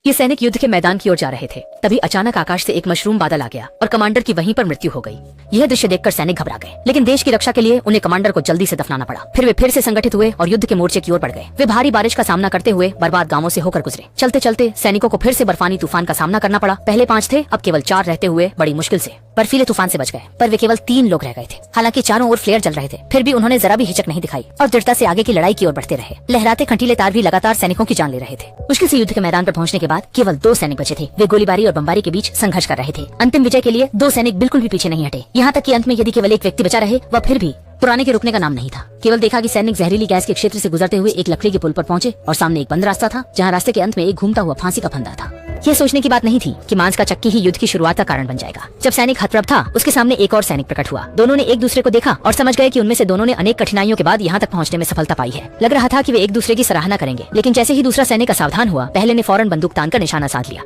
ये सैनिक युद्ध के मैदान की ओर जा रहे थे। तभी अचानक आकाश से एक मशरूम बादल आ गया और कमांडर की वहीं पर मृत्यु हो गई। यह दृश्य देखकर सैनिक घबरा गए, लेकिन देश की रक्षा के लिए उन्हें कमांडर को जल्दी से दफनाना पड़ा। फिर वे फिर से संगठित हुए और युद्ध के मोर्चे की ओर बढ़ गए। वे भारी बारिश का सामना करते हुए बर्बाद गांवों से होकर गुजरे। चलते चलते सैनिकों को फिर से बर्फानी तूफान का सामना करना पड़ा। पहले 5 थे, अब केवल 4 रहते हुए बड़ी मुश्किल से बर्फीले तूफान से बच गए। पर वे केवल 3 लोग रह गए थे। हालांकि चारों ओर फ्लेयर जल रहे थे, फिर भी उन्होंने जरा भी हिचक नहीं दिखाई और दृढ़ता से आगे की लड़ाई की ओर बढ़ते रहे। लहराते खंटीले तार भी लगातार सैनिकों की जान ले रहे थे। मुश्किल से युद्ध के मैदान पर पहुंचने के बाद केवल 2 सैनिक बचे थे। वे गोलीबारी और बमबारी के बीच संघर्ष कर रहे थे। अंतिम विजय के लिए 2 सैनिक बिल्कुल भी पीछे नहीं हटे। यहाँ तक कि अंत में यदि केवल एक व्यक्ति बचा रहे, वह फिर भी पुराने के रुकने का नाम नहीं था। केवल देखा कि सैनिक जहरीली गैस के क्षेत्र से गुजरते हुए एक लकड़ी के पुल पर पहुंचे और सामने एक बंद रास्ता था, जहाँ रास्ते के अंत में एक घूमता हुआ फांसी का फंदा था। यह सोचने की बात नहीं थी कि मांस का चक्की ही युद्ध की शुरुआत का कारण बन जाएगा। जब सैनिक हतप्रभ था, उसके सामने एक और सैनिक प्रकट हुआ। दोनों ने एक दूसरे को देखा और समझ गए कि उनमें से दोनों ने अनेक कठिनाइयों के बाद यहाँ तक पहुँचने में सफलता पाई है। लग रहा था कि वे एक दूसरे की सराहना करेंगे, लेकिन जैसे ही दूसरा सैनिक असावधान हुआ, पहले ने फौरन बंदूक तानकर निशाना साध लिया।